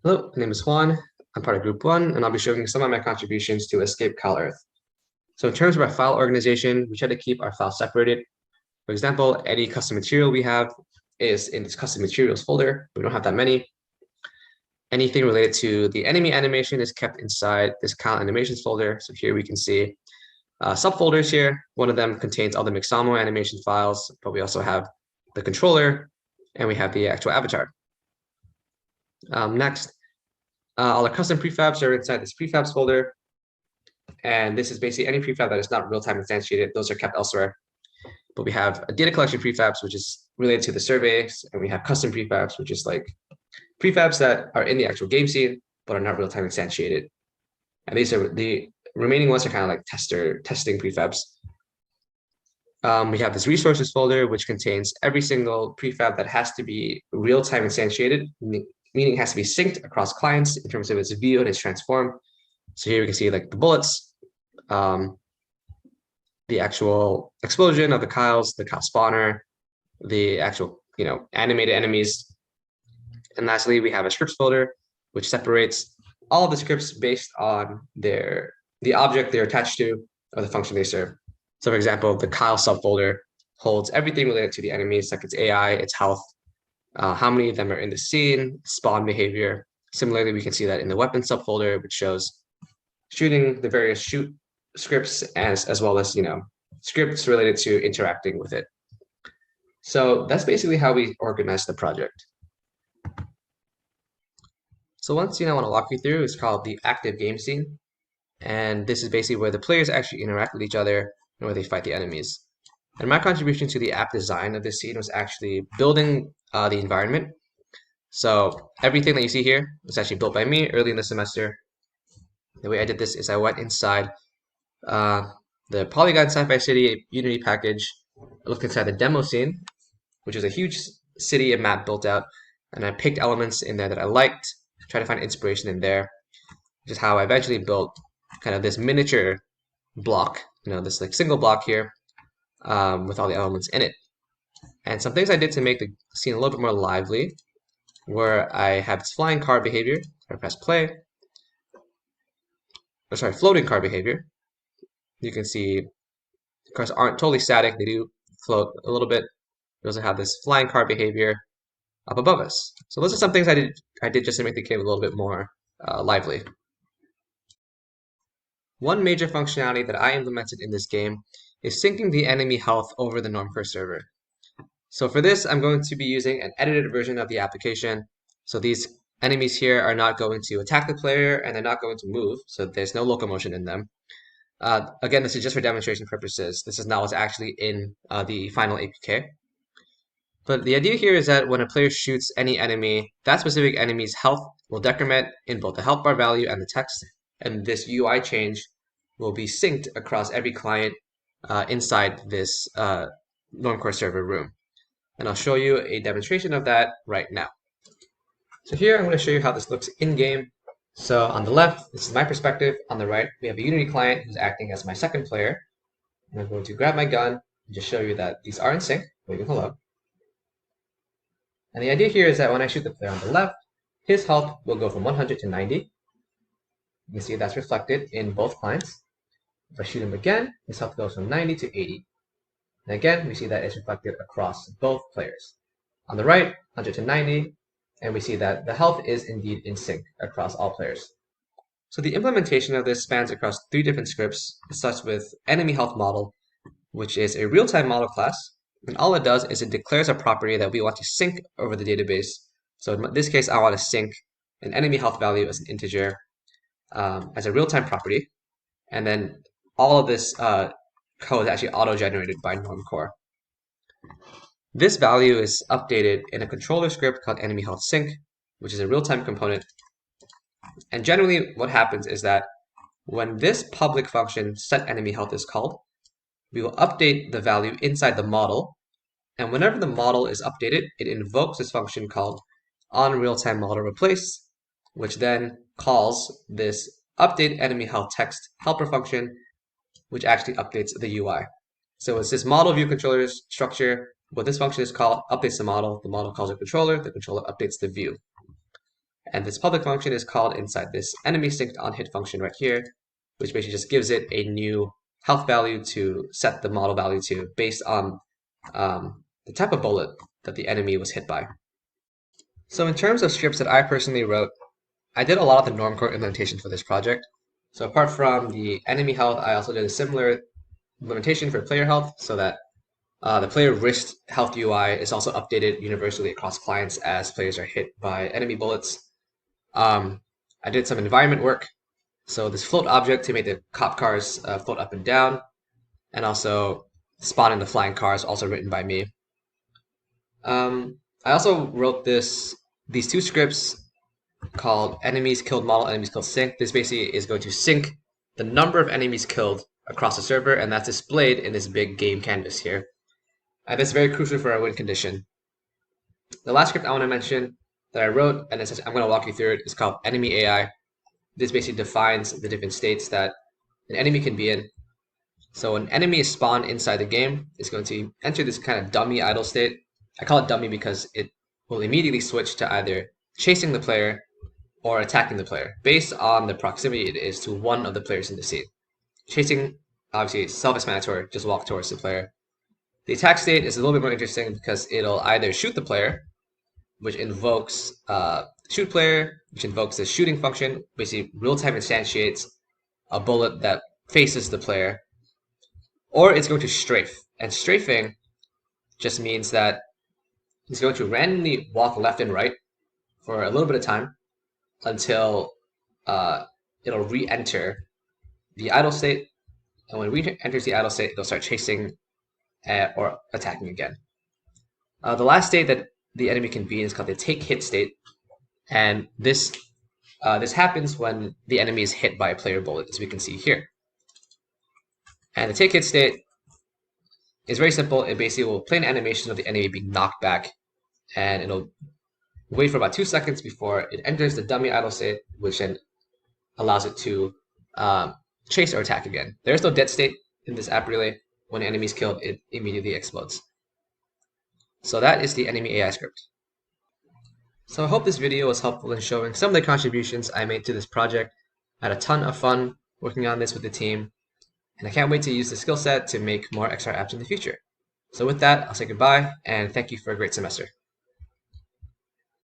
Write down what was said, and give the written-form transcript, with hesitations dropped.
Hello, my name is Juan. I'm part of Group 1, and I'll be showing some of my contributions to Escape Kyle Earth. So in terms of our file organization, we try to keep our files separated. For example, any custom material we have is in this custom materials folder. We don't have that many. Anything related to the enemy animation is kept inside this Kyle animations folder. So here we can see subfolders here. One of them contains all the Mixamo animation files, but we also have the controller, and we have the actual avatar. Next, all our custom prefabs are inside this prefabs folder. And this is basically any prefab that is not real-time instantiated. Those are kept elsewhere. But we have a data collection prefabs, which is related to the surveys. And we have custom prefabs, which is like prefabs that are in the actual game scene, but are not real-time instantiated. And these are the remaining ones are kind of like testing prefabs. We have this resources folder, which contains every single prefab that has to be real-time instantiated, meaning it has to be synced across clients in terms of its view and its transform. So here we can see like the bullets, the actual explosion of the Kyles, the Kyle spawner, the actual, animated enemies. And lastly, we have a scripts folder, which separates all of the scripts based on the object they're attached to or the function they serve. So for example, the Kyle subfolder holds everything related to the enemies, like its AI, its health, how many of them are in the scene, spawn behavior. Similarly, we can see that in the weapon subfolder, which shows shooting the various shoot scripts as well as scripts related to interacting with it. So that's basically how we organize the project. So one scene I want to walk you through is called the active game scene. And this is basically where the players actually interact with each other and where they fight the enemies. And my contribution to the app design of this scene was actually building the environment. So everything that you see here was actually built by me early in the semester. The way I did this is I went inside the Polygon Sci-Fi City Unity package. I looked inside the demo scene, which is a huge city and map built out, and I picked elements in there that I liked, tried to find inspiration in there, which is how I eventually built kind of this miniature block, this like single block here with all the elements in it. And some things I did to make the scene a little bit more lively where I have this flying car behavior. I press play. Floating car behavior. You can see the cars aren't totally static. They do float a little bit. We also have this flying car behavior up above us. So those are some things I did just to make the game a little bit more lively. One major functionality that I implemented in this game is syncing the enemy health over the normcore server. So for this, I'm going to be using an edited version of the application. So these enemies here are not going to attack the player and they're not going to move. So there's no locomotion in them. Again, this is just for demonstration purposes. This is not what's actually in the final APK. But the idea here is that when a player shoots any enemy, that specific enemy's health will decrement in both the health bar value and the text. And this UI change will be synced across every client inside this normcore server room. And I'll show you a demonstration of that right now. So here I'm going to show you how this looks in-game. So on the left, this is my perspective. On the right, we have a Unity client who's acting as my second player. And I'm going to grab my gun and just show you that these are in sync. Waving hello. And the idea here is that when I shoot the player on the left, his health will go from 100 to 90. You can see that's reflected in both clients. If I shoot him again, his health goes from 90 to 80. And again, we see that it's reflected across both players. On the right, 100 to 90, and we see that the health is indeed in sync across all players. So the implementation of this spans across 3 different scripts. It starts with enemy health model, which is a real-time model class. And all it does is it declares a property that we want to sync over the database. So in this case, I want to sync an enemy health value as an integer as a real-time property. And then all of this code is actually auto-generated by normcore. This value is updated in a controller script called enemy health sync, which is a real-time component. And generally what happens is that when this public function set enemy health is called, we will update the value inside the model. And whenever the model is updated, it invokes this function called onRealTimeModelReplace, which then calls this update enemy health text helper function, which actually updates the UI. So it's this model view controller structure. What this function is called updates the model calls a controller, the controller updates the view. And this public function is called inside this enemy synced on hit function right here, which basically just gives it a new health value to set the model value to based on the type of bullet that the enemy was hit by. So in terms of scripts that I personally wrote, I did a lot of the normcore implementation for this project. So apart from the enemy health, I also did a similar implementation for player health so that the player wrist health UI is also updated universally across clients as players are hit by enemy bullets. I did some environment work. So this float object to make the cop cars float up and down, and also spawning the flying cars, also written by me. I also wrote these two scripts called enemies killed model, enemies killed sync. This basically is going to sync the number of enemies killed across the server, and that's displayed in this big game canvas here. And this is very crucial for our win condition. The last script I want to mention that I wrote, and I'm going to walk you through it, is called enemy AI. This basically defines the different states that an enemy can be in. So an enemy is spawned inside the game. It's going to enter this kind of dummy idle state. I call it dummy because it will immediately switch to either chasing the player or attacking the player based on the proximity it is to one of the players in the scene. Chasing, obviously, self-explanatory, just walk towards the player. The attack state is a little bit more interesting because it'll either shoot the player, which invokes shoot player, which invokes the shooting function, basically real-time instantiates a bullet that faces the player, or it's going to strafe. And strafing just means that it's going to randomly walk left and right for a little bit of time until it'll re-enter the idle state, and when it re-enters the idle state, it'll start chasing or attacking again. The last state that the enemy can be in is called the take hit state, and this happens when the enemy is hit by a player bullet, as we can see here. And the take hit state is very simple. It basically will play an animation of the enemy being knocked back, and it'll wait for about 2 seconds before it enters the dummy idle state, which then allows it to chase or attack again. There's no dead state in this app relay. When an enemy is killed, it immediately explodes. So that is the enemy AI script. So I hope this video was helpful in showing some of the contributions I made to this project. I had a ton of fun working on this with the team, and I can't wait to use the skill set to make more XR apps in the future. So with that, I'll say goodbye, and thank you for a great semester.